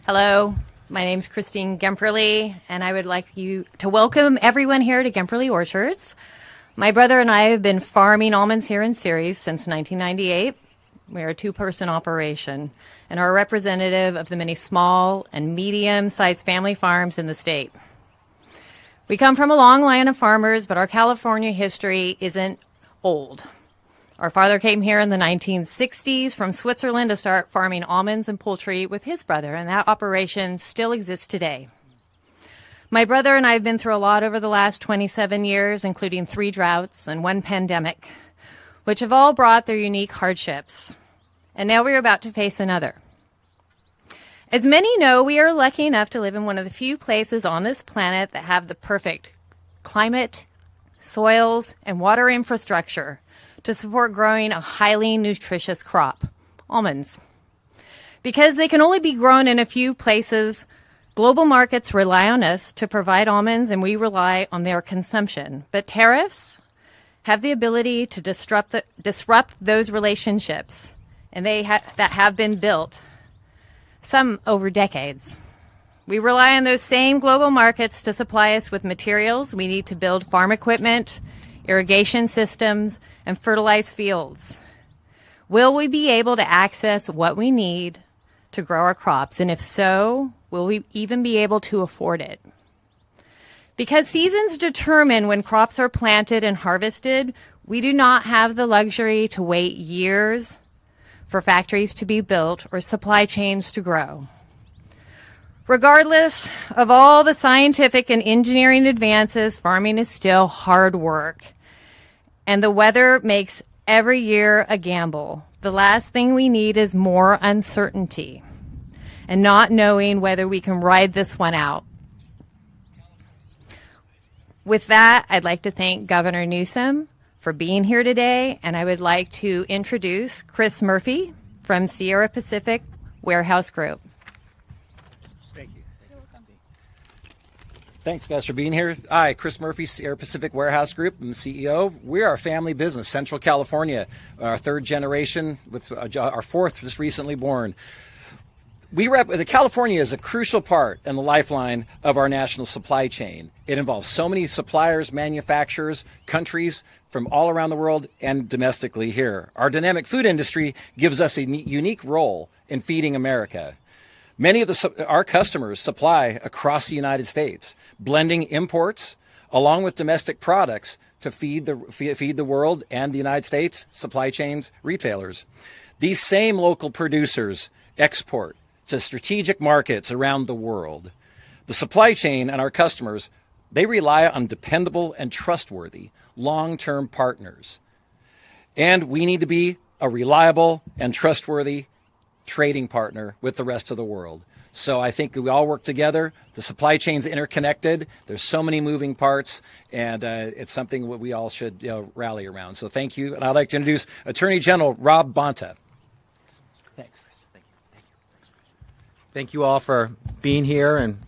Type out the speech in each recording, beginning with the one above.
Hello, my name's Christine Gemperly, and I would like you to welcome everyone here to Gemperly Orchards. My brother and I have been farming almonds here in Ceres since 1998. We're a two-person operation and are a representative of the many small and medium-sized family farms in the state. We come from a long line of farmers, but our California history isn't old. Our father came here in the 1960s from Switzerland to start farming almonds and poultry with his brother, and that operation still exists today. My brother and I have been through a lot over the last 27 years, including 3 droughts and 1 pandemic, which have all brought their unique hardships. And now we're about to face another. As many know, we are lucky enough to live in one of the few places on this planet that have the perfect climate, soils, and water infrastructure to support growing a highly nutritious crop, almonds. Because they can only be grown in a few places, global markets rely on us to provide almonds, and we rely on their consumption. But tariffs have the ability to disrupt those relationships, and that have been built, some over decades. We rely on those same global markets to supply us with materials we need to build farm equipment, irrigation systems, and fertilize fields. Will we be able to access what we need to grow our crops? And if so, will we even be able to afford it? Because seasons determine when crops are planted and harvested, we do not have the luxury to wait years for factories to be built or supply chains to grow. Regardless of all the scientific and engineering advances, farming is still hard work. And the weather makes every year a gamble. The last thing we need is more uncertainty and not knowing whether we can ride this one out. With that, I'd like to thank Governor Newsom for being here today, and I would like to introduce Chris Murphy from Sierra Pacific Warehouse Group. Thank you. Thanks, guys, for being here. Hi, Chris Murphy, Sierra Pacific Warehouse Group. I'm the CEO. We are a family business, Central California, our 3rd generation, with our 4th just recently born. California is a crucial part and the lifeline of our national supply chain. It involves so many suppliers, manufacturers, countries from all around the world and domestically here. Our dynamic food industry gives us a unique role in feeding America. Many of our customers supply across the United States, blending imports along with domestic products to feed the world and the United States, supply chains, retailers. These same local producers export to strategic markets around the world. The supply chain and our customers, they rely on dependable and trustworthy long-term partners. And we need to be a reliable and trustworthy trading partner with the rest of the world. So I think we all work together. The supply chain's interconnected. There's so many moving parts, and it's something that we all should rally around. So thank you. And I'd like to introduce Attorney General Rob Bonta. Thanks, Chris. Thank you. Thank you all for being here and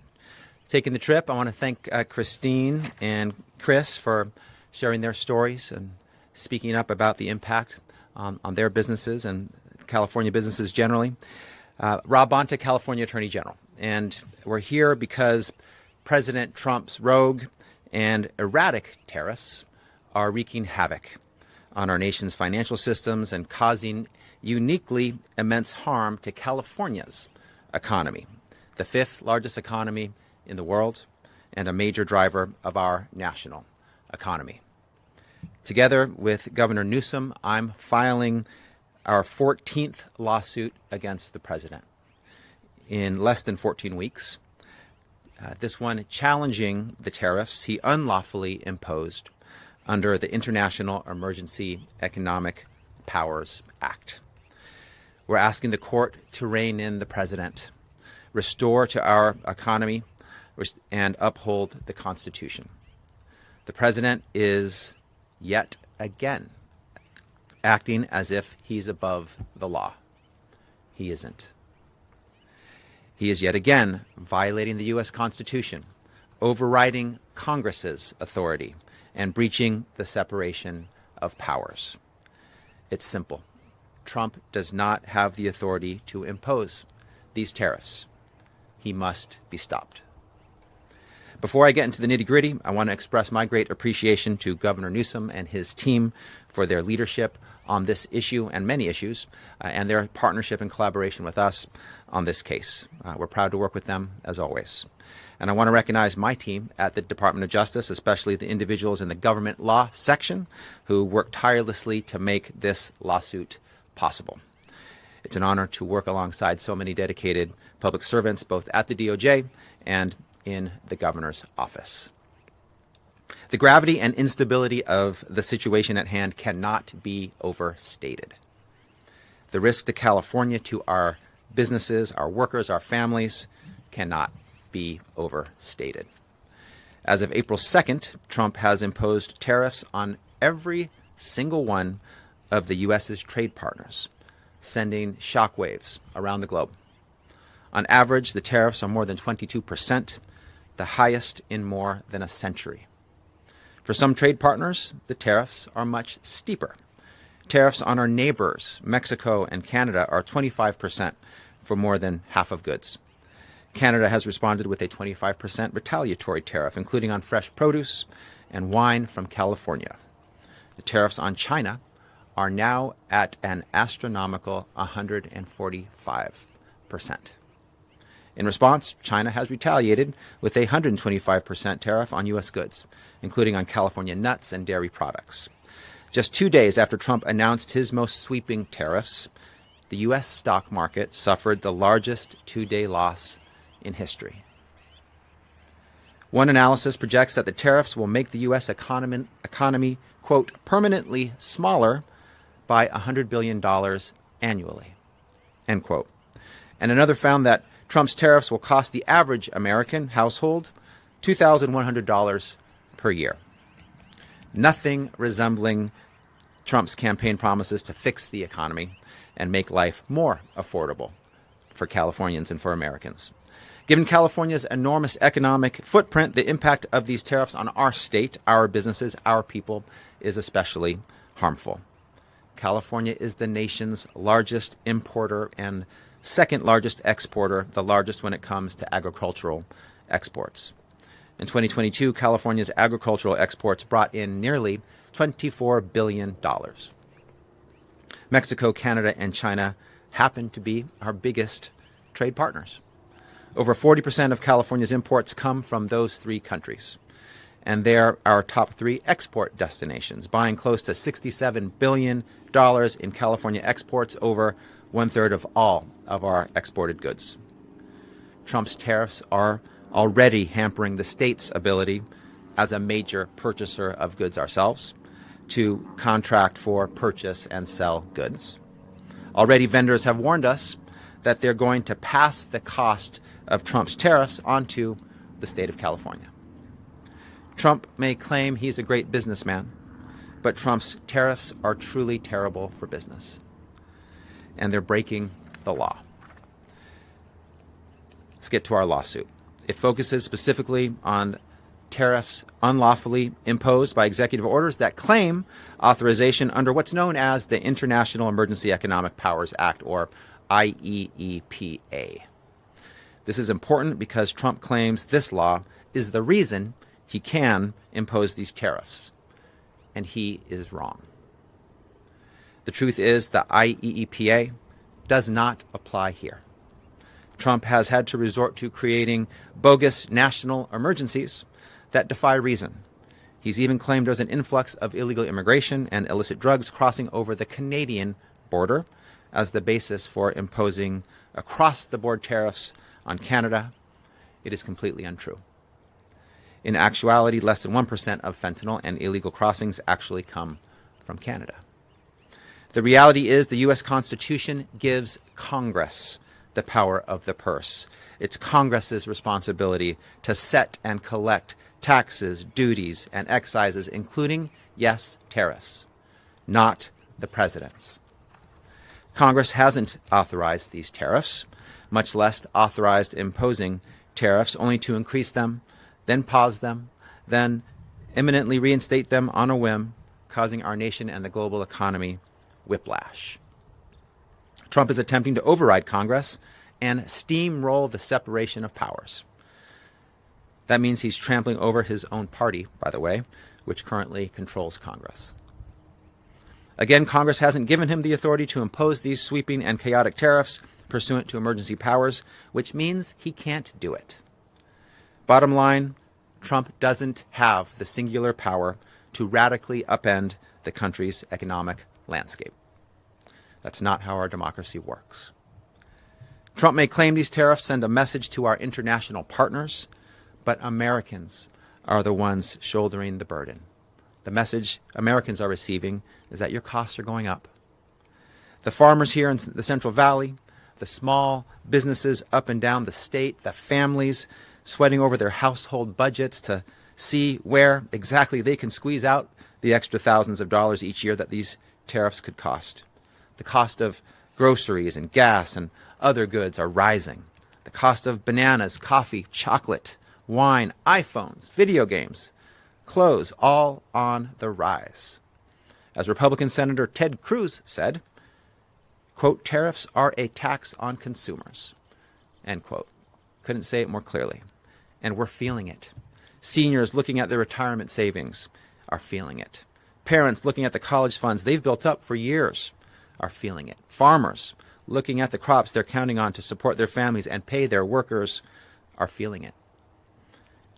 taking the trip. I want to thank Christine and Chris for sharing their stories and speaking up about the impact on their businesses and California businesses generally. Rob Bonta, California Attorney General. And we're here because President Trump's rogue and erratic tariffs are wreaking havoc on our nation's financial systems and causing uniquely immense harm to California's economy, the 5th largest economy in the world and a major driver of our national economy. Together with Governor Newsom, I'm filing our 14th lawsuit against the president in less than 14 weeks. This one challenging the tariffs he unlawfully imposed under the International Emergency Economic Powers Act. We're asking the court to rein in the president, restore to our economy, and uphold the Constitution. The president is yet again acting as if he's above the law. He isn't. He is yet again violating the U.S. Constitution, overriding Congress's authority, and breaching the separation of powers. It's simple. Trump does not have the authority to impose these tariffs. he must be stopped. Before I get into the nitty-gritty, I want to express my great appreciation to Governor Newsom and his team for their leadership on this issue and many issues, and their partnership and collaboration with us on this case. We're proud to work with them, as always. And I want to recognize my team at the Department of Justice, especially the individuals in the government law section who worked tirelessly to make this lawsuit possible. It's an honor to work alongside so many dedicated public servants, both at the DOJ and in the governor's office. The gravity and instability of the situation at hand cannot be overstated. The risk to California, to our businesses, our workers, our families, cannot be overstated. As of April 2nd, Trump has imposed tariffs on every single one of the U.S.'s trade partners, sending shockwaves around the globe. On average, the tariffs are more than 22%, the highest in more than a century. For some trade partners, the tariffs are much steeper. Tariffs on our neighbors, Mexico and Canada, are 25% for more than half of goods. Canada has responded with a 25% retaliatory tariff, including on fresh produce and wine from California. The tariffs on China are now at an astronomical 145%. In response, China has retaliated with a 125% tariff on U.S. goods, including on California nuts and dairy products. Just 2 days after Trump announced his most sweeping tariffs, the U.S. stock market suffered the largest two-day loss in history. One analysis projects that the tariffs will make the U.S. economy, quote, permanently smaller by $100 billion annually, end quote. And another found that Trump's tariffs will cost the average American household $2,100 per year. Nothing resembling Trump's campaign promises to fix the economy and make life more affordable for Californians and for Americans. Given California's enormous economic footprint, the impact of these tariffs on our state, our businesses, our people is especially harmful. California is the nation's largest importer and second largest exporter, the largest when it comes to agricultural exports. In 2022, California's agricultural exports brought in nearly $24 billion. Mexico, Canada, and China happen to be our biggest trade partners. Over 40% of California's imports come from those three countries, and they're our top three export destinations, buying close to $67 billion in California exports, over one-third of all of our exported goods. Trump's tariffs are already hampering the state's ability, as a major purchaser of goods ourselves, to contract for, purchase, and sell goods. Already, vendors have warned us that they're going to pass the cost of Trump's tariffs onto the state of California. Trump may claim he's a great businessman, but Trump's tariffs are truly terrible for business, and they're breaking the law. Let's get to our lawsuit. It focuses specifically on tariffs unlawfully imposed by executive orders that claim authorization under what's known as the International Emergency Economic Powers Act, or IEEPA. This is important because Trump claims this law is the reason he can impose these tariffs, and he is wrong. The truth is the IEEPA does not apply here. Trump has had to resort to creating bogus national emergencies that defy reason. He's even claimed there's an influx of illegal immigration and illicit drugs crossing over the Canadian border as the basis for imposing across-the-board tariffs on Canada. It is completely untrue. In actuality, less than 1% of fentanyl and illegal crossings actually come from Canada. The reality is the U.S. Constitution gives Congress the power of the purse. It's Congress's responsibility to set and collect taxes, duties, and excises, including, yes, tariffs, not the president's. Congress hasn't authorized these tariffs, much less authorized imposing tariffs, only to increase them, then pause them, then imminently reinstate them on a whim, causing our nation and the global economy whiplash. Trump is attempting to override Congress and steamroll the separation of powers. That means he's trampling over his own party, by the way, which currently controls Congress. Again, Congress hasn't given him the authority to impose these sweeping and chaotic tariffs pursuant to emergency powers, which means he can't do it. Bottom line, Trump doesn't have the singular power to radically upend the country's economic landscape. That's not how our democracy works. Trump may claim these tariffs send a message to our international partners, but Americans are the ones shouldering the burden. The message Americans are receiving is that your costs are going up. The farmers here in the Central Valley, the small businesses up and down the state, the families sweating over their household budgets to see where exactly they can squeeze out the extra thousands of dollars each year that these tariffs could cost. The cost of groceries and gas and other goods are rising. The cost of bananas, coffee, chocolate, wine, iPhones, video games, clothes, all on the rise. As Republican Senator Ted Cruz said, quote, tariffs are a tax on consumers, end quote. Couldn't say it more clearly. And we're feeling it. Seniors looking at their retirement savings are feeling it. Parents looking at the college funds they've built up for years are feeling it. Farmers looking at the crops they're counting on to support their families and pay their workers are feeling it.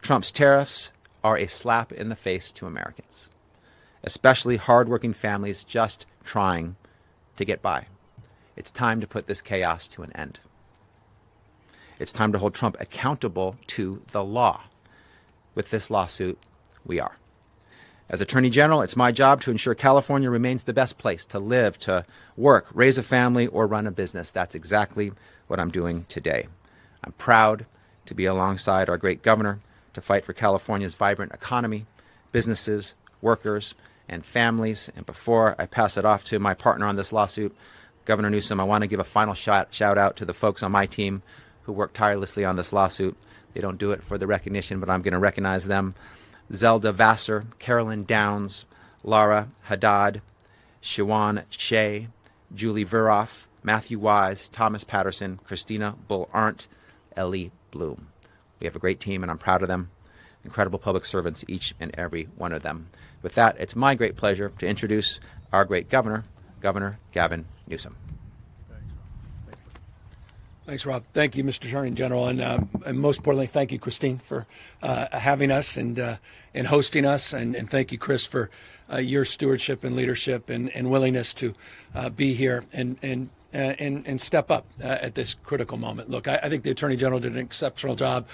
Trump's tariffs are a slap in the face to Americans, especially hardworking families just trying to get by. It's time to put this chaos to an end. It's time to hold Trump accountable to the law. With this lawsuit, we are. As Attorney General, it's my job to ensure California remains the best place to live, to work, raise a family, or run a business. That's exactly what I'm doing today. I'm proud to be alongside our great governor to fight for California's vibrant economy, businesses, workers, and families. And before I pass it off to my partner on this lawsuit, Governor Newsom, I want to give a final shout out to the folks on my team who worked tirelessly on this lawsuit. They don't do it for the recognition, but I'm going to recognize them. Zelda Vassar, Carolyn Downs, Laura Haddad, Shawan Shea, Julie Veroff, Matthew Wise, Thomas Patterson, Christina Bull-Arndt, Ellie Bloom. We have a great team, and I'm proud of them. Incredible public servants, each and every one of them. With that, it's my great pleasure to introduce our great governor, Governor Gavin Newsom. Thanks, Rob. Thank you, Mr. Attorney General, and most importantly, thank you, Christine, for having us and hosting us, and thank you, Chris, for your stewardship and leadership and willingness to be here and step up at this critical moment. Look, I think the Attorney General did an exceptional job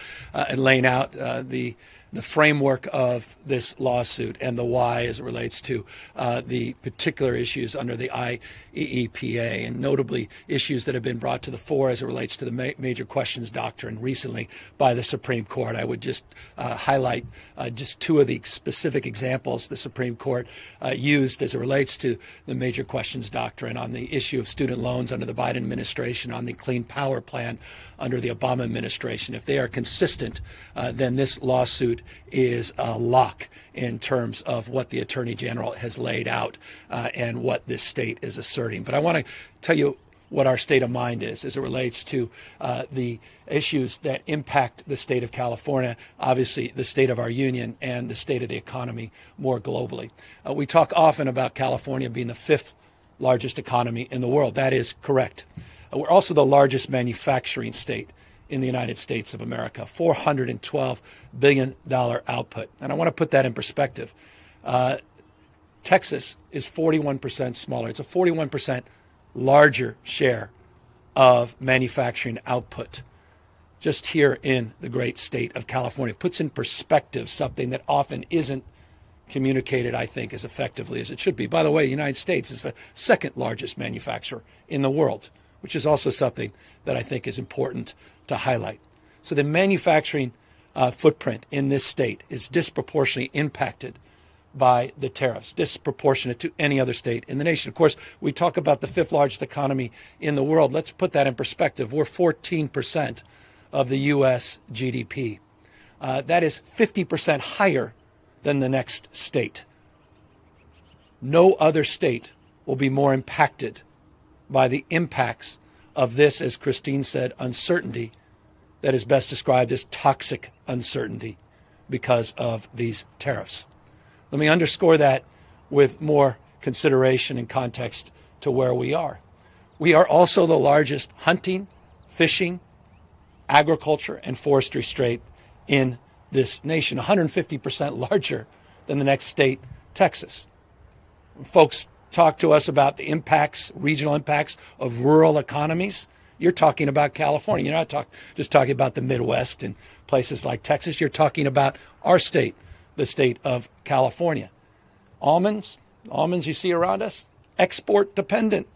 in laying out the framework of this lawsuit and the why as it relates to the particular issues under the IEEPA, and notably issues that have been brought to the fore as it relates to the major questions doctrine recently by the Supreme Court. I would just highlight just two of the specific examples the Supreme Court used as it relates to the major questions doctrine on the issue of student loans under the Biden administration, on the Clean Power Plan under the Obama administration. If they are consistent, then this lawsuit is a lock in terms of what the Attorney General has laid out and what this state is asserting. But I want to tell you what our state of mind is as it relates to the issues that impact the state of California, obviously the state of our union, and the state of the economy more globally. We talk often about California being the fifth largest economy in the world. That is correct. We're also the largest manufacturing state in the United States of America, $412 billion output. And I want to put that in perspective. Texas is 41% smaller. It's a 41% larger share of manufacturing output just here in the great state of California. Puts in perspective something that often isn't communicated, I think, as effectively as it should be. By the way, the United States is the second largest manufacturer in the world, which is also something that I think is important to highlight. So the manufacturing footprint in this state is disproportionately impacted by the tariffs, disproportionate to any other state in the nation. Of course, we talk about the fifth largest economy in the world. Let's put that in perspective. We're 14% of the U.S. GDP. That is 50% higher than the next state. No other state will be more impacted by the impacts of this, as Christine said, uncertainty that is best described as toxic uncertainty because of these tariffs. Let me underscore that with more consideration and context to where we are. We are also the largest hunting, fishing, agriculture, and forestry state in this nation, 150% larger than the next state, Texas. When folks talk to us about the impacts, regional impacts of rural economies, you're talking about California. You're not just talking about the Midwest and places like Texas. You're talking about our state, the state of California. Almonds you see around us, export dependent.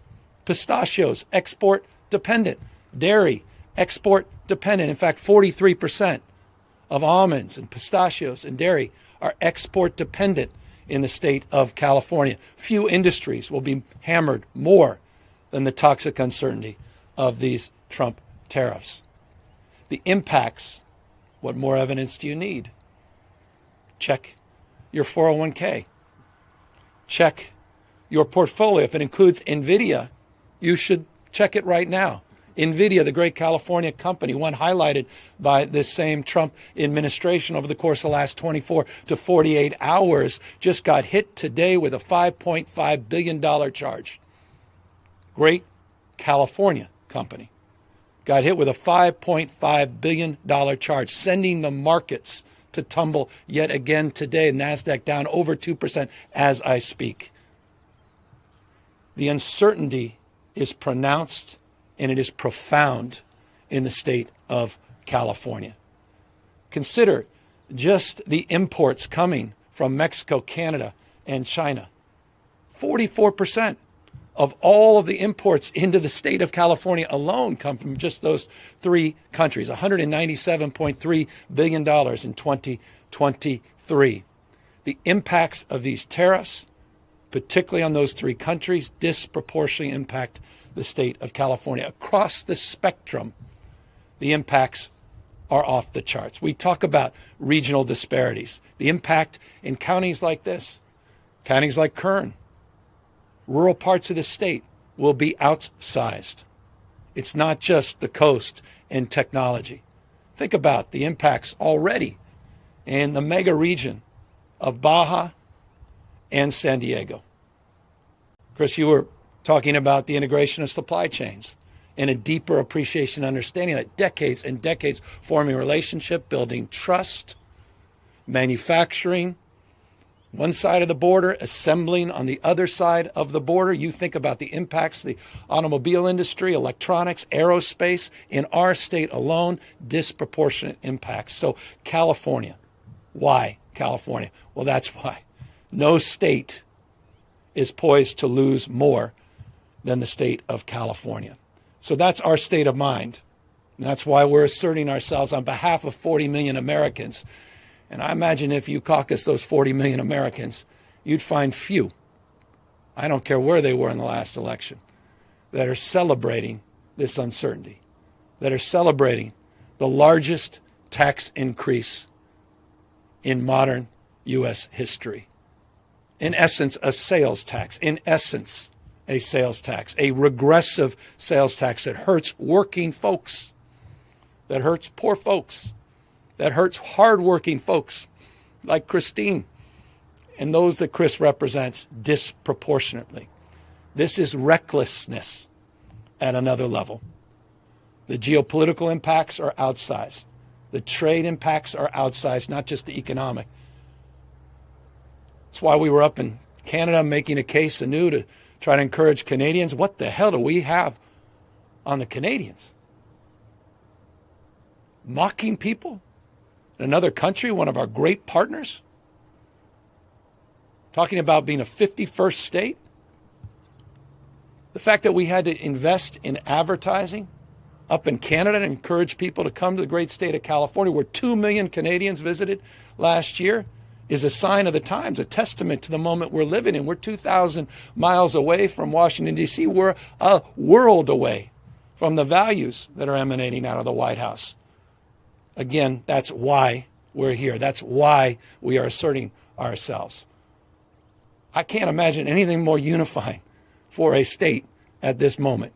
Pistachios, export dependent. Dairy, export dependent. In fact, 43% of almonds and pistachios and dairy are export dependent in the state of California. Few industries will be hammered more than the toxic uncertainty of these Trump tariffs. The impacts, what more evidence do you need? Check your 401k. Check your portfolio. If it includes NVIDIA, you should check it right now. NVIDIA, the great California company, one highlighted by this same Trump administration over the course of the last 24 to 48 hours, just got hit today with a $5.5 billion charge. Great California company got hit with a $5.5 billion charge, sending the markets to tumble yet again today. NASDAQ down over 2% as I speak. The uncertainty is pronounced and it is profound in the state of California. Consider just the imports coming from Mexico, Canada, and China. 44% of all of the imports into the state of California alone come from just those three countries, $197.3 billion in 2023. The impacts of these tariffs, particularly on those three countries, disproportionately impact the state of California. Across the spectrum, the impacts are off the charts. We talk about regional disparities. The impact in counties like this, counties like Kern, rural parts of the state will be outsized. It's not just the coast and technology. Think about the impacts already in the mega region of Baja and San Diego. Chris, you were talking about the integration of supply chains and a deeper appreciation and understanding that decades and decades forming a relationship, building trust, manufacturing, one side of the border, assembling on the other side of the border. You think about the impacts, the automobile industry, electronics, aerospace, in our state alone, disproportionate impacts. So California, why California? Well, that's why. No state is poised to lose more than the state of California. So that's our state of mind. And that's why we're asserting ourselves on behalf of 40 million Americans. And I imagine if you caucus those 40 million Americans, you'd find few, I don't care where they were in the last election, that are celebrating this uncertainty, that are celebrating the largest tax increase in modern U.S. history. In essence, a sales tax. In essence, a sales tax, a regressive sales tax that hurts working folks, that hurts poor folks, that hurts hardworking folks like Christine and those that Chris represents disproportionately. This is recklessness at another level. The geopolitical impacts are outsized. The trade impacts are outsized, not just the economic. That's why we were up in Canada making a case anew to try to encourage Canadians. What the hell do we have on the Canadians? Mocking people in another country, one of our great partners? Talking about being a 51st state? The fact that we had to invest in advertising up in Canada and encourage people to come to the great state of California, where 2 million Canadians visited last year, is a sign of the times, a testament to the moment we're living in. We're 2,000 miles away from Washington, D.C. We're a world away from the values that are emanating out of the White House. Again, that's why we're here. That's why we are asserting ourselves. I can't imagine anything more unifying for a state at this moment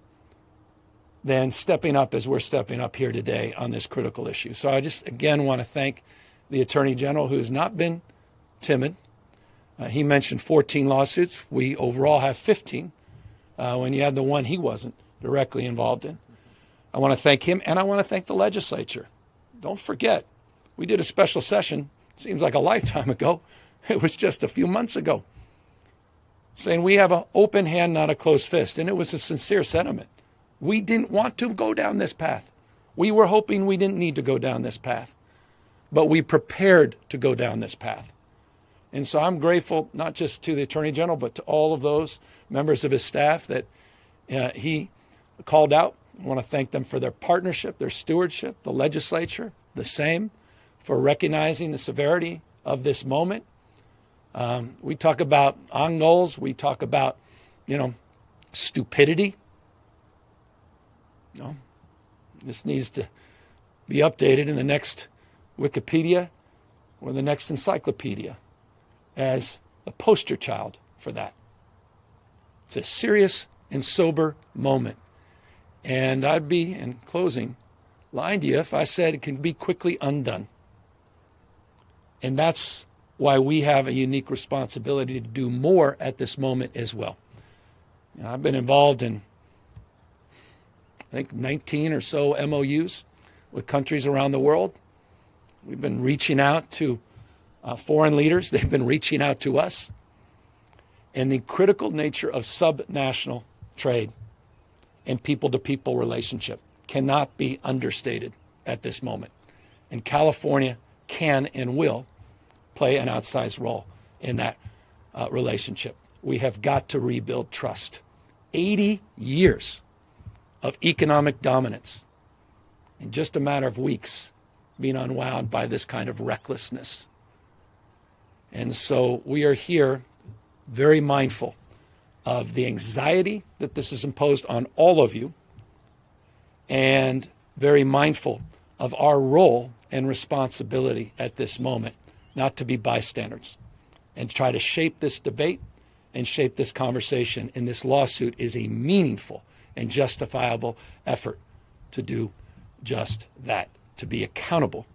than stepping up as we're stepping up here today on this critical issue. So I just, again, want to thank the Attorney General, who has not been timid. He mentioned 14 lawsuits. We overall have 15 when you had the one he wasn't directly involved in. I want to thank him, and I want to thank the legislature. Don't forget, we did a special session, seems like a lifetime ago. It was just a few months ago, saying we have an open hand, not a closed fist. And it was a sincere sentiment. We didn't want to go down this path. We were hoping we didn't need to go down this path, but we prepared to go down this path. And so I'm grateful not just to the Attorney General, but to all of those members of his staff that he called out. I want to thank them for their partnership, their stewardship, the legislature, the same, for recognizing the severity of this moment. We talk about on goals. We talk about, stupidity. This needs to be updated in the next Wikipedia or the next encyclopedia as a poster child for that. It's a serious and sober moment. And I'd be, in closing, lying to you if I said it can be quickly undone. And that's why we have a unique responsibility to do more at this moment as well. And I've been involved in, I think, 19 or so MOUs with countries around the world. We've been reaching out to foreign leaders. They've been reaching out to us. And the critical nature of subnational trade and people-to-people relationship cannot be understated at this moment. And California can and will play an outsized role in that relationship. We have got to rebuild trust. 80 years of economic dominance in just a matter of weeks being unwound by this kind of recklessness. And so we are here very mindful of the anxiety that this has imposed on all of you, and very mindful of our role and responsibility at this moment, not to be bystanders, and try to shape this debate and shape this conversation. And this lawsuit is a meaningful and justifiable effort to do just that, to be accountable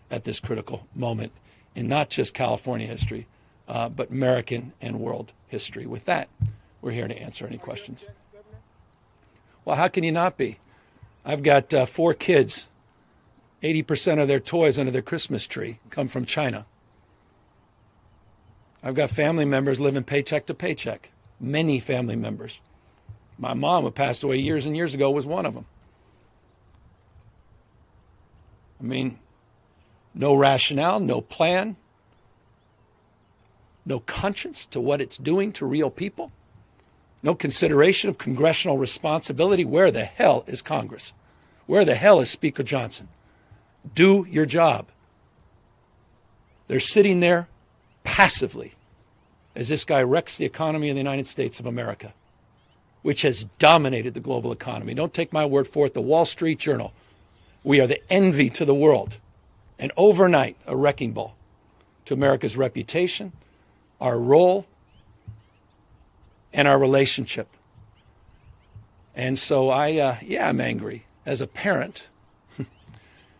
at this critical moment in not just California history, but American and world history. With that, we're here to answer any questions. Well, how can you not be? I've got 4 kids. 80% of their toys under their Christmas tree come from China. I've got family members living paycheck to paycheck. Many family members. My mom, who passed away years and years ago, was one of them. I mean, no rationale, no plan, no conscience to what it's doing to real people, no consideration of congressional responsibility. Where the hell is Congress? Where the hell is Speaker Johnson? Do your job. They're sitting there passively as this guy wrecks the economy of the United States of America, which has dominated the global economy. Don't take my word for it. The Wall Street Journal. We are the envy to the world. And overnight, a wrecking ball to America's reputation, our role, and our relationship. And so I'm angry as a parent,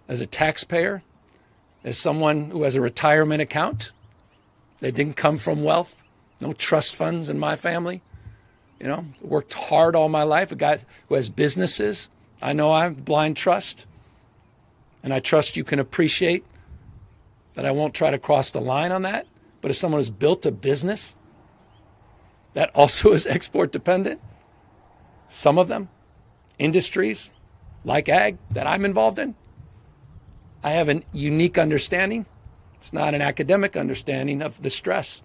as a taxpayer, as someone who has a retirement account that didn't come from wealth, no trust funds in my family. Worked hard all my life. A guy who has businesses. I know I have blind trust. And I trust you can appreciate that I won't try to cross the line on that. But as someone who's built a business that also is export dependent, some of them, industries like ag that I'm involved in, I have a unique understanding. It's not an academic understanding of the stress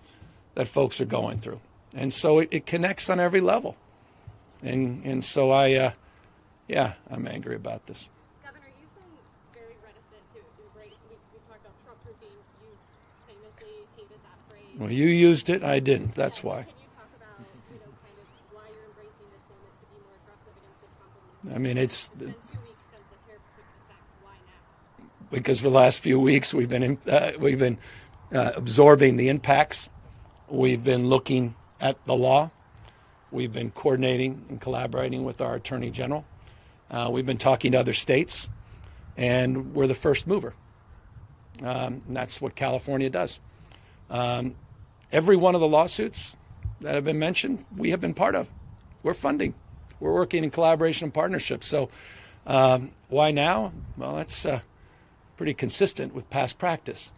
that folks are going through. And so it connects on every level. And so I'm angry about this. Governor, you've been very reticent to embrace, we talked about Trump proofing, you famously hated that phrase. Well, you used it, I didn't, that's why. Can you talk about, kind of why you're embracing this moment to be more aggressive against the Trump administration? I mean, It's been 2 weeks since the tariffs took effect. Why now? Because for the last few weeks we've been absorbing the impacts. We've been looking at the law. We've been coordinating and collaborating with our Attorney General. We've been talking to other states, and we're the first mover. And that's what California does. Every one of the lawsuits that have been mentioned, we have been part of. We're funding. We're working in collaboration and partnership. So why now? Well, that's pretty consistent with past practice.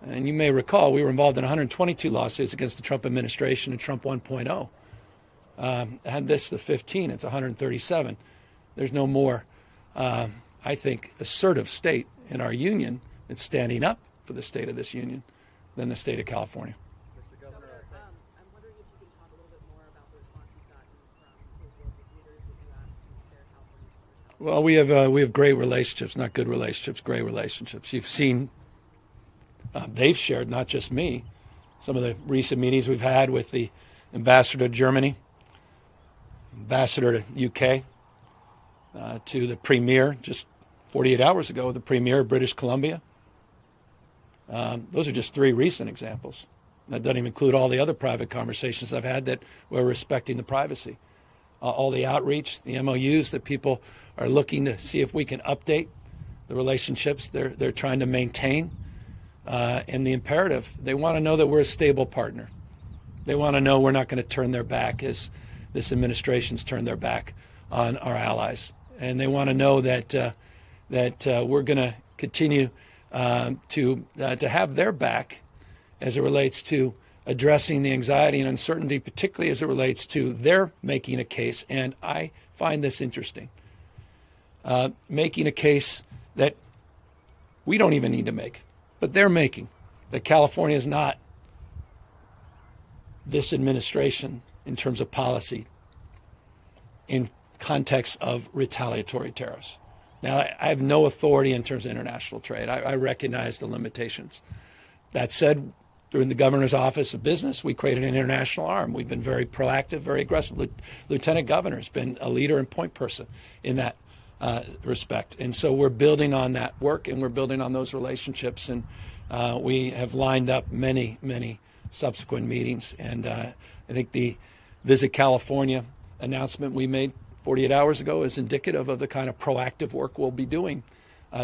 And you may recall we were involved in 122 lawsuits against the Trump administration and Trump 1.0. Had this the 15, it's 137. There's no more, I think, assertive state in our union that's standing up for the state of this union than the state of California. Mr. Governor, I'm wondering if you can talk a little bit more about the response you've gotten from those world leaders that you asked to spare California. Well, we have great relationships, not good relationships, great relationships. You've seen, they've shared, not just me, some of the recent meetings we've had with the ambassador to Germany, ambassador to UK, to the premier just 48 hours ago, the premier of British Columbia. Those are just three recent examples. That doesn't even include all the other private conversations I've had that were respecting the privacy. All the outreach, the MOUs that people are looking to see if we can update the relationships they're trying to maintain. And the imperative, they want to know that we're a stable partner. They want to know we're not going to turn their back as this administration's turned their back on our allies. And they want to know that we're going to continue to have their back as it relates to addressing the anxiety and uncertainty, particularly as it relates to their making a case. And I find this interesting. Making a case that we don't even need to make, but they're making, that California is not this administration in terms of policy in context of retaliatory tariffs. Now, I have no authority in terms of international trade. I recognize the limitations. That said, during the governor's office of business, we created an international arm. We've been very proactive, very aggressive. Lieutenant governor has been a leader and point person in that respect. And so we're building on that work, and we're building on those relationships. And we have lined up many, many subsequent meetings. And I think the Visit California announcement we made 48 hours ago is indicative of the kind of proactive work we'll be doing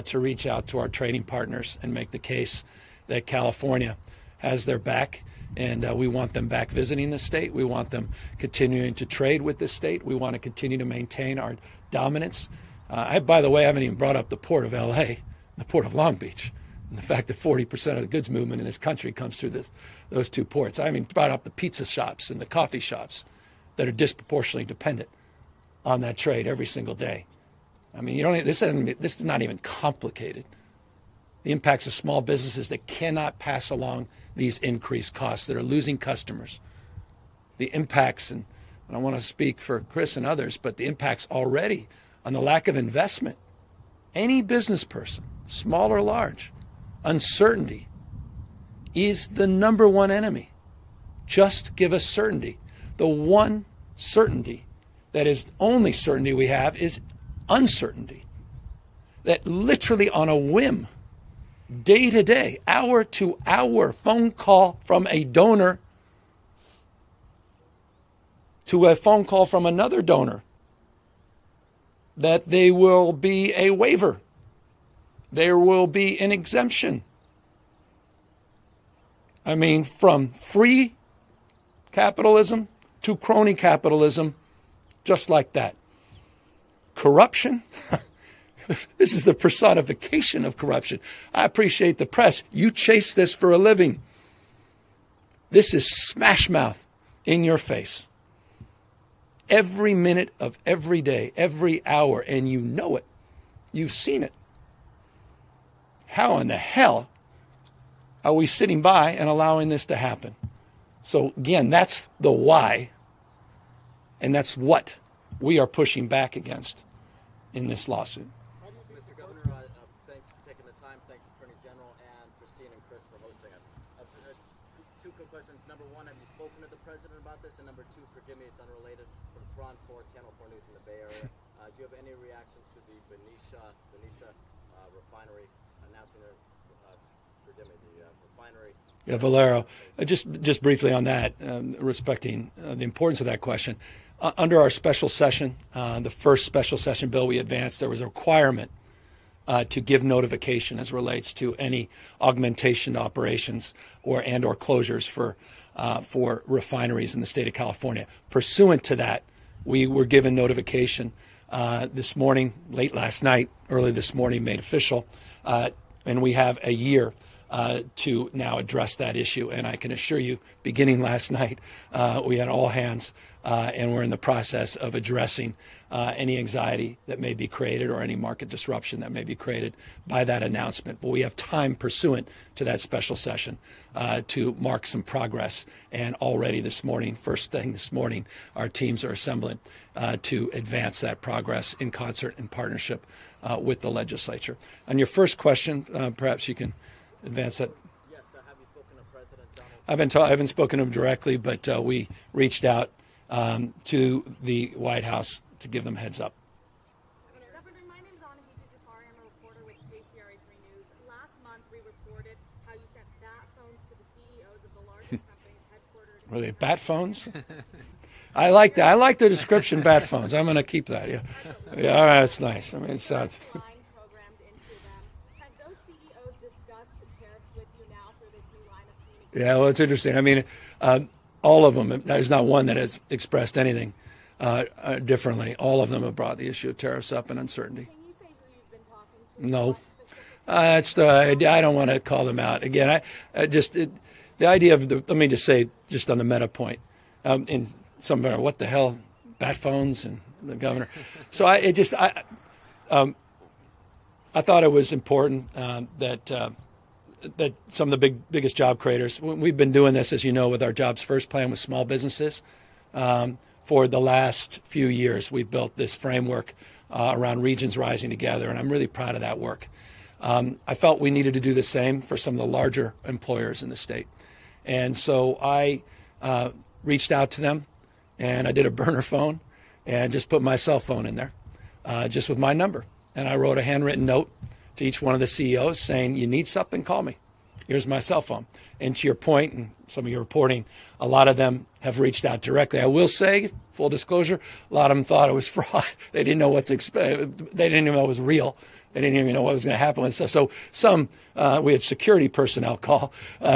to reach out to our trading partners and make the case that California has their back, and we want them back visiting the state. We want them continuing to trade with the state. We want to continue to maintain our dominance. By the way, I haven't even brought up the port of L.A., the port of Long Beach, and the fact that 40% of the goods movement in this country comes through those two ports. I haven't even brought up the pizza shops and the coffee shops that are disproportionately dependent on that trade every single day. I mean, this is not even complicated. The impacts of small businesses that cannot pass along these increased costs, that are losing customers. The impacts, and I don't want to speak for Chris and others, but the impacts already on the lack of investment. Any business person, small or large, uncertainty is the number one enemy. Just give us certainty. The one certainty that is the only certainty we have is uncertainty. That literally on a whim, day to day, hour to hour, phone call from a donor to a phone call from another donor, that there will be a waiver. There will be an exemption. I mean, from free capitalism to crony capitalism, just like that. Corruption? This is the personification of corruption. I appreciate the press. You chase this for a living. This is smash mouth in your face. Every minute of every day, every hour, and you know it. You've seen it. How in the hell are we sitting by and allowing this to happen? So again, that's the why, and that's what we are pushing back against in this lawsuit. Mr. Governor, thanks for taking the time. Thanks, Attorney General and Christine and Chris for hosting us. Two quick questions. Number one, have you spoken to the president about this? And number two, forgive me, it's unrelated, from Front 4, Channel 4 News in the Bay Area. Do you have any reactions to the Benicia refinery announcing their, the refinery Yeah, Valero. Just briefly on that, respecting the importance of that question. Under our special session, the first special session bill we advanced, there was a requirement to give notification as relates to any augmentation operations or closures for refineries in the state of California. Pursuant to that, we were given notification this morning, late last night, early this morning, made official, and we have a year to now address that issue. And I can assure you, beginning last night, we had all hands, and we're in the process of addressing any anxiety that may be created or any market disruption that may be created by that announcement. But we have time pursuant to that special session to mark some progress. And already this morning, first thing this morning, our teams are assembling to advance that progress in concert and partnership with the legislature. On your first question, perhaps you can advance that. Yes, have you spoken to President Donald? I haven't spoken to him directly, but we reached out to the White House to give them heads up. Governor, my name is Anahita Jafari. I'm a reporter with KCRA3 News. Last month, we reported how you sent bat phones to the CEOs of the largest companies headquartered. Were they bat phones? I like that. I like the description, bat phones. I'm going to keep that. Yeah. Yeah. All right. That's nice. I mean, it sounds. Programmed into them. Have those CEOs discussed tariffs with you now for this new line of communication? Yeah. Well, it's interesting. I mean, all of them. There's not one that has expressed anything differently. All of them have brought the issue of tariffs up and uncertainty. Can you say who you've been talking to? No. I don't want to call them out. Again, the idea of let me just say, just on the meta point, in some matter, what the hell, bat phones and the governor. So I thought it was important that some of the biggest job creators, we've been doing this, as you know, with our Jobs First plan with small businesses. For the last few years, we've built this framework around regions rising together, and I'm really proud of that work. I felt we needed to do the same for some of the larger employers in the state. And so I reached out to them, and I did a burner phone and just put my cell phone in there, just with my number. And I wrote a handwritten note to each one of the CEOs saying, you need something, call me. Here's my cell phone. And to your point, and some of your reporting, a lot of them have reached out directly. I will say, full disclosure, a lot of them thought it was fraud. They didn't know what to expect. They didn't even know it was real. They didn't even know what was going to happen with stuff. So some, we had security personnel call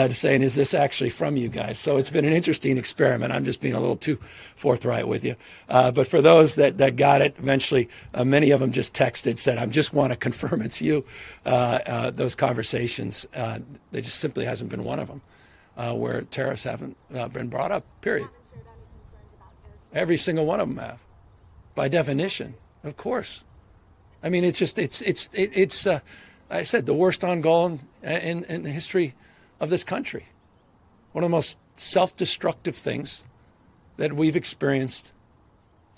saying, is this actually from you guys? So it's been an interesting experiment. I'm just being a little too forthright with you. But for those that got it, eventually, many of them just texted, said, I just want to confirm it's you. Those conversations, there just simply hasn't been one of them where tariffs haven't been brought up, period. Every single one of them have, by definition, of course. I mean, it's just, it's I said, the worst on goal in the history of this country. One of the most self-destructive things that we've experienced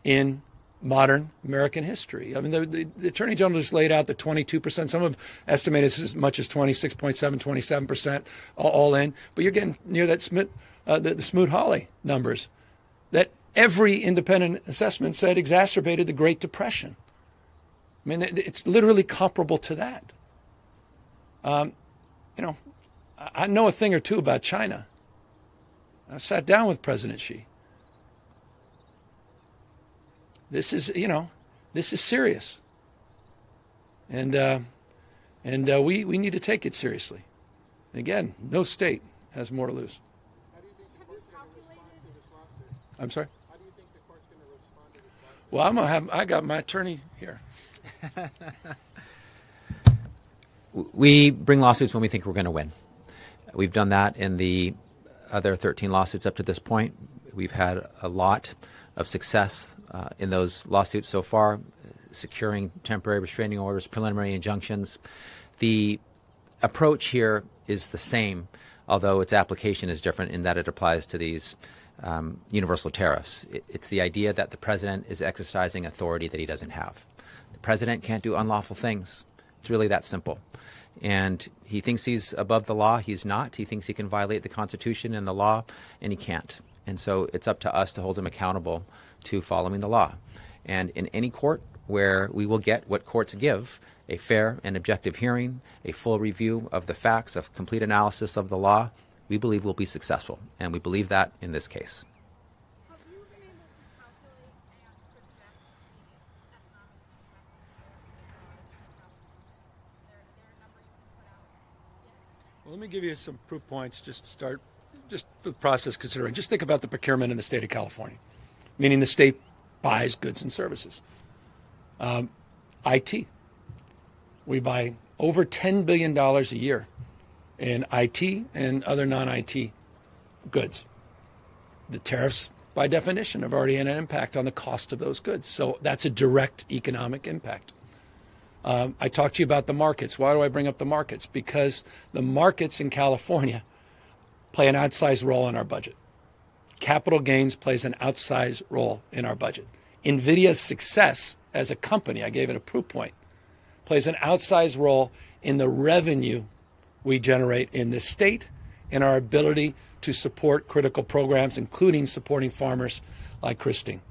in modern American history. I mean, the Attorney General just laid out the 22%. Some have estimated as much as 26.7, 27% all in. But you're getting near that the Smoot-Hawley numbers that every independent assessment said exacerbated the Great Depression. I mean, it's literally comparable to that. I know a thing or two about China. I sat down with President Xi. This is serious. And we need to take it seriously. And again, no state has more to lose. How do you think the court's going to respond to this lawsuit? I'm sorry? How do you think the court's going to respond to this lawsuit? Well, I got my attorney here. We bring lawsuits when we think we're going to win. We've done that in the other 13 lawsuits up to this point. We've had a lot of success in those lawsuits so far, securing temporary restraining orders, preliminary injunctions. The approach here is the same, although its application is different in that it applies to these universal tariffs. It's the idea that the president is exercising authority that he doesn't have. The president can't do unlawful things. It's really that simple. And he thinks he's above the law. He's not. He thinks he can violate the Constitution and the law, and he can't. And so it's up to us to hold him accountable to following the law. And in any court where we will get what courts give, a fair and objective hearing, a full review of the facts, a complete analysis of the law, we believe we'll be successful, and we believe that in this case. Have you been able to calculate and project the economic impact of there a number you can put out yet? Well, let me give you some proof points just to start, just for the process considering. Just think about the procurement in the state of California, meaning the state buys goods and services. IT. We buy over $10 billion a year in IT and other non-IT goods. The tariffs, by definition, have already had an impact on the cost of those goods. So that's a direct economic impact. I talked to you about the markets. Why do I bring up the markets? Because the markets in California play an outsized role in our budget. Capital gains plays an outsized role in our budget. NVIDIA's success as a company, I gave it a proof point, plays an outsized role in the revenue we generate in this state and our ability to support critical programs, including supporting farmers like Christine.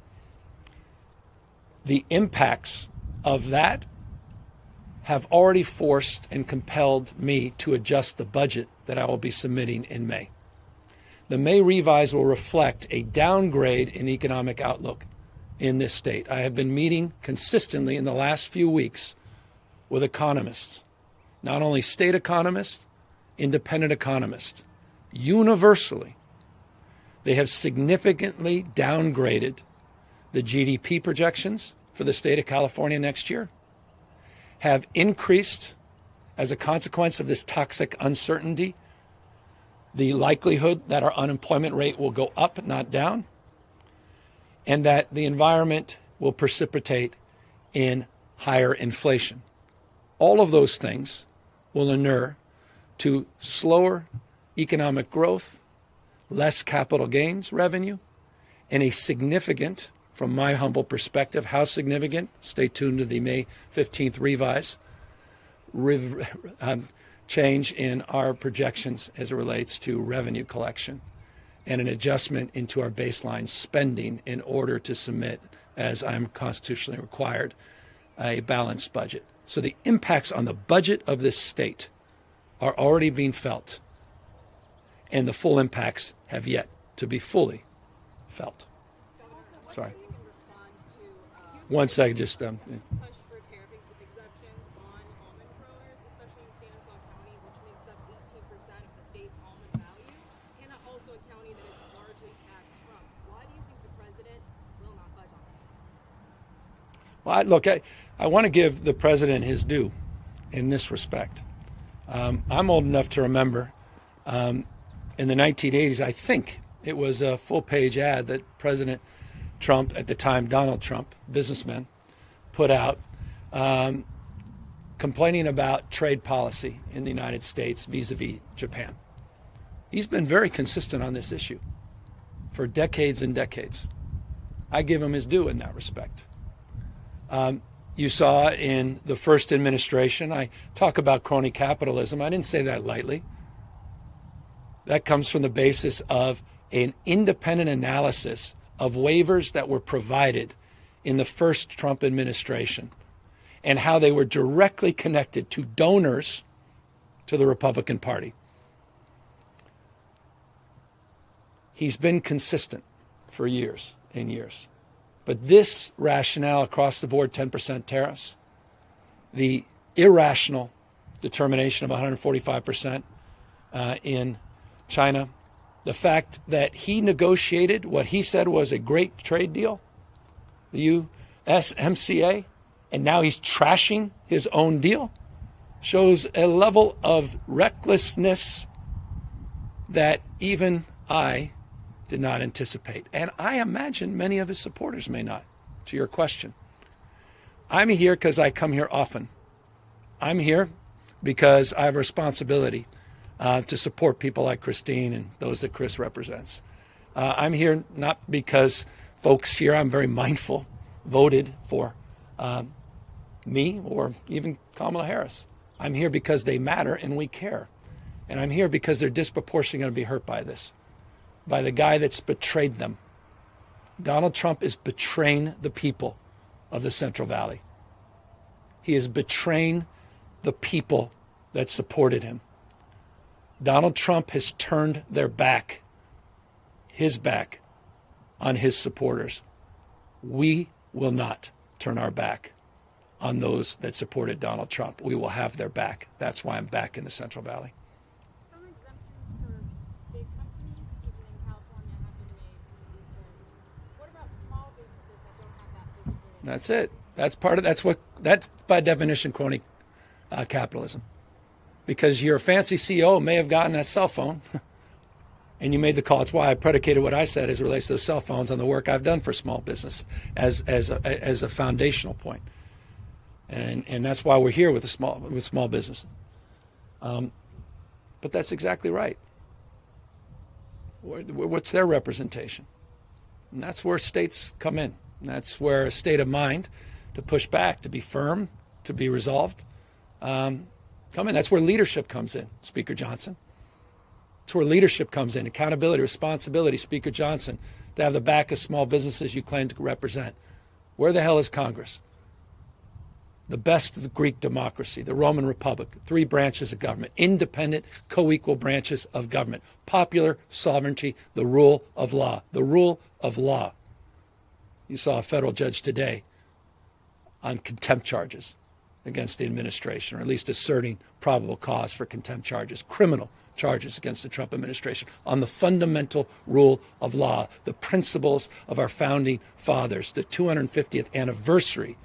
The impacts of that have already forced and compelled me to adjust the budget that I will be submitting in May. The May revise will reflect a downgrade in economic outlook in this state. I have been meeting consistently in the last few weeks with economists, not only state economists, independent economists. Universally, they have significantly downgraded the GDP projections for the state of California next year, have increased, as a consequence of this toxic uncertainty, the likelihood that our unemployment rate will go up, not down, and that the environment will precipitate in higher inflation. All of those things will inure to slower economic growth, less capital gains revenue, and a significant, from my humble perspective, how significant, stay tuned to the May 15th revise, change in our projections as it relates to revenue collection and an adjustment into our baseline spending in order to submit, as I'm constitutionally required, a balanced budget. So the impacts on the budget of this state are already being felt, and the full impacts have yet to be fully felt. Sorry. One second, just Push for tariff exemptions on almond growers, especially in Stanislaus County, which makes up 18% of the state's almond value, and also a county that is largely taxed from. Why do you think the president will not budge on this? Well, look, I want to give the president his due in this respect. I'm old enough to remember in the 1980s, I think it was a full-page ad that President Trump, at the time Donald Trump, businessman, put out complaining about trade policy in the United States vis-a-vis Japan. He's been very consistent on this issue for decades and decades. I give him his due in that respect. You saw in the first administration, I talk about crony capitalism. I didn't say that lightly. That comes from the basis of an independent analysis of waivers that were provided in the first Trump administration and how they were directly connected to donors to the Republican Party. He's been consistent for years and years. But this rationale across the board, 10% tariffs, the irrational determination of 145% in China, the fact that he negotiated what he said was a great trade deal, the USMCA, and now he's trashing his own deal, shows a level of recklessness that even I did not anticipate. And I imagine many of his supporters may not, to your question. I'm here because I come here often. I'm here because I have a responsibility to support people like Christine and those that Chris represents. I'm here not because folks here, I'm very mindful, voted for me or even Kamala Harris. I'm here because they matter and we care. And I'm here because they're disproportionately going to be hurt by this, by the guy that's betrayed them. Donald Trump is betraying the people of the Central Valley. He is betraying the people that supported him. Donald Trump has turned his back on his supporters. We will not turn our back on those that supported Donald Trump. We will have their back. That's why I'm back in the Central Valley. Some exemptions for big companies, even in California, have been made from these tariffs. What about small businesses that don't have that visibility? That's it. That's by definition crony capitalism. Because your fancy CEO may have gotten a cell phone and you made the call. It's why I predicated what I said as it relates to those cell phones on the work I've done for small business as a foundational point. And that's why we're here with small business. But that's exactly right. What's their representation? And that's where states come in. And that's where a state of mind to push back, to be firm, to be resolved, come in. That's where leadership comes in, Speaker Johnson. That's where leadership comes in, accountability, responsibility, Speaker Johnson, to have the back of small businesses you claim to represent. Where the hell is Congress? The best of the Greek democracy, the Roman Republic, 3 branches of government, independent, co-equal branches of government, popular sovereignty, the rule of law. The rule of law. You saw a federal judge today on contempt charges against the administration, or at least asserting probable cause for contempt charges, criminal charges against the Trump administration, on the fundamental rule of law, the principles of our founding fathers, the 250th anniversary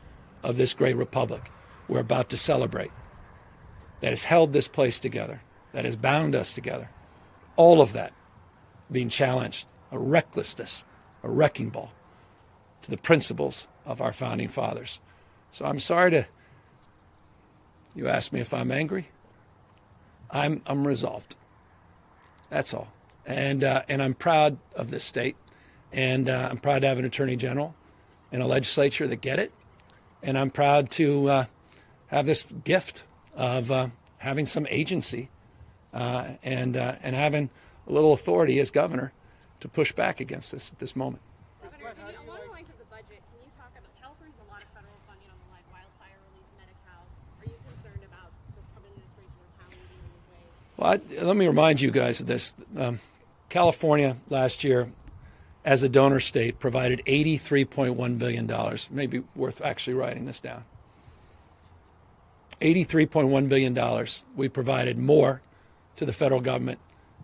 of this great republic we're about to celebrate, that has held this place together, that has bound us together. All of that being challenged, a recklessness, a wrecking ball to the principles of our founding fathers. So I'm sorry you asked me if I'm angry. I'm resolved. That's all. And I'm proud of this state. And I'm proud to have an attorney general and a legislature that get it. And I'm proud to have this gift of having some agency and having a little authority as governor to push back against this at this moment. Governor, along the lines of the budget, can you talk about California's a lot of federal funding on the line, wildfire relief, Medi-Cal. Are you concerned about the Trump administration retaliating in these ways? Well, let me remind you guys of this. California last year, as a donor state, provided $83.1 billion. Maybe worth actually writing this down. $83.1 billion. We provided more to the federal government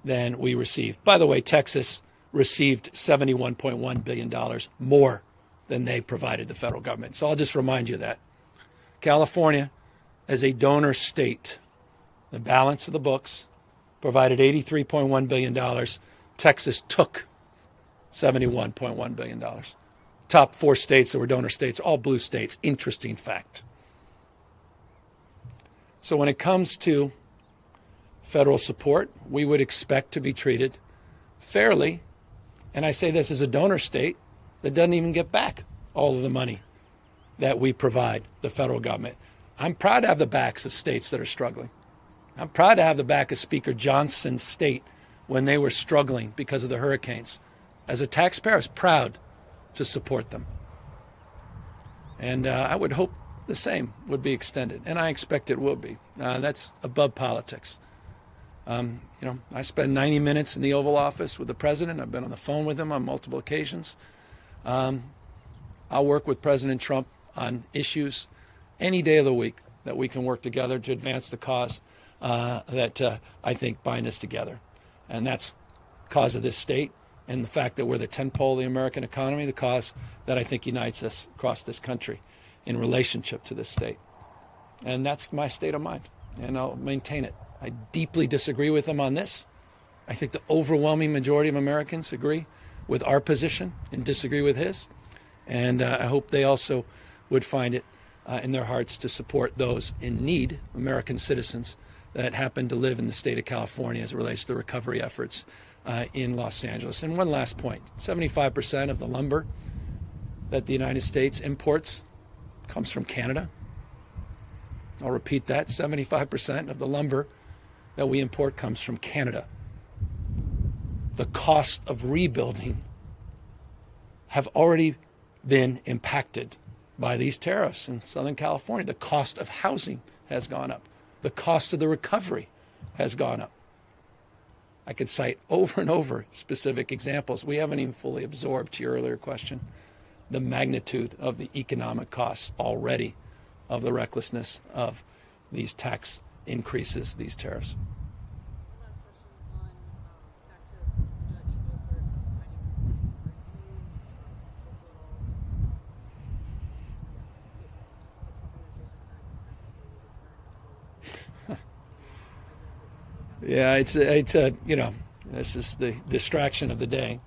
than we received. By the way, Texas received $71.1 billion more than they provided the federal government. So I'll just remind you of that. California, as a donor state, the balance of the books, provided $83.1 billion. Texas took $71.1 billion. Top 4 states that were donor states, all blue states. Interesting fact. So when it comes to federal support, we would expect to be treated fairly. And I say this as a donor state that doesn't even get back all of the money that we provide the federal government. I'm proud to have the backs of states that are struggling. I'm proud to have the back of Speaker Johnson's state when they were struggling because of the hurricanes. As a taxpayer, I was proud to support them. And I would hope the same would be extended, and I expect it will be. That's above politics. I spend 90 minutes in the Oval Office with the president. I've been on the phone with him on multiple occasions. I'll work with President Trump on issues any day of the week that we can work together to advance the cause that I think bind us together. And that's the cause of this state and the fact that we're the tentpole of the American economy, the cause that I think unites us across this country in relationship to this state. And that's my state of mind, and I'll maintain it. I deeply disagree with him on this. I think the overwhelming majority of Americans agree with our position and disagree with his. And I hope they also would find it in their hearts to support those in need, American citizens that happen to live in the state of California as it relates to the recovery efforts in Los Angeles. And one last point, 75% of the lumber that the United States imports comes from Canada. I'll repeat that, 75% of the lumber that we import comes from Canada. The cost of rebuilding have already been impacted by these tariffs in Southern California. The cost of housing has gone up. The cost of the recovery has gone up. I could cite over and over specific examples. We haven't even fully absorbed, to your earlier question, the magnitude of the economic costs already of the recklessness of these tax increases, these tariffs. Last question on back to Judge Milford's finding this morning. Are you overall Yeah, it's a this is the distraction of the day,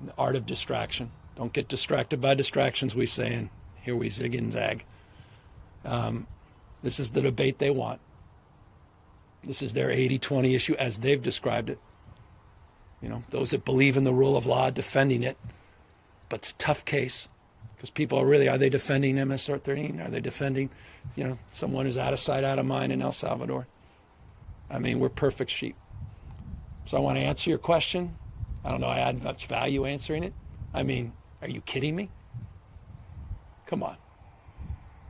the art of distraction. Don't get distracted by distractions, we say, and here we zig and zag. This is the debate they want. This is their 80-20 issue as they've described it. Those that believe in the rule of law defending it, but it's a tough case because people are they defending MS-13? Are they defending, someone who's out of sight, out of mind in El Salvador? I mean, we're perfect sheep. So I want to answer your question. I don't know I add much value answering it. I mean, are you kidding me? Come on.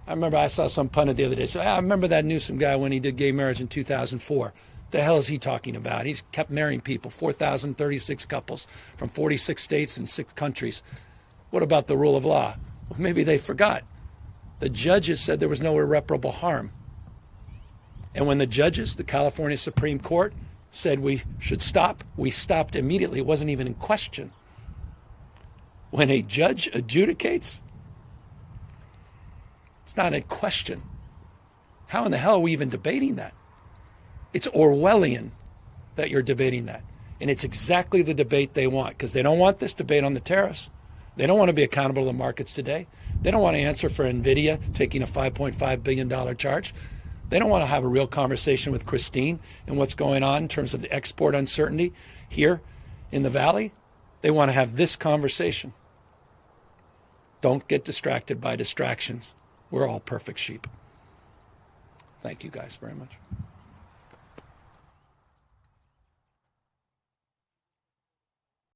I remember I saw some pundit the other day say, I remember that Newsom guy when he did gay marriage in 2004. The hell is he talking about? He's kept marrying people, 4,036 couples from 46 states and 6 countries. What about the rule of law? Well, maybe they forgot. The judges said there was no irreparable harm. And when the judges, the California Supreme Court, said we should stop, we stopped immediately. It wasn't even in question. When a judge adjudicates, it's not a question. How in the hell are we even debating that? It's Orwellian that you're debating that. And it's exactly the debate they want, because they don't want this debate on the tariffs. They don't want to be accountable to the markets today. They don't want to answer for NVIDIA taking a $5.5 billion charge. They don't want to have a real conversation with Christine and what's going on in terms of the export uncertainty here in the Valley. They want to have this conversation. Don't get distracted by distractions. We're all perfect sheep. Thank you guys very much.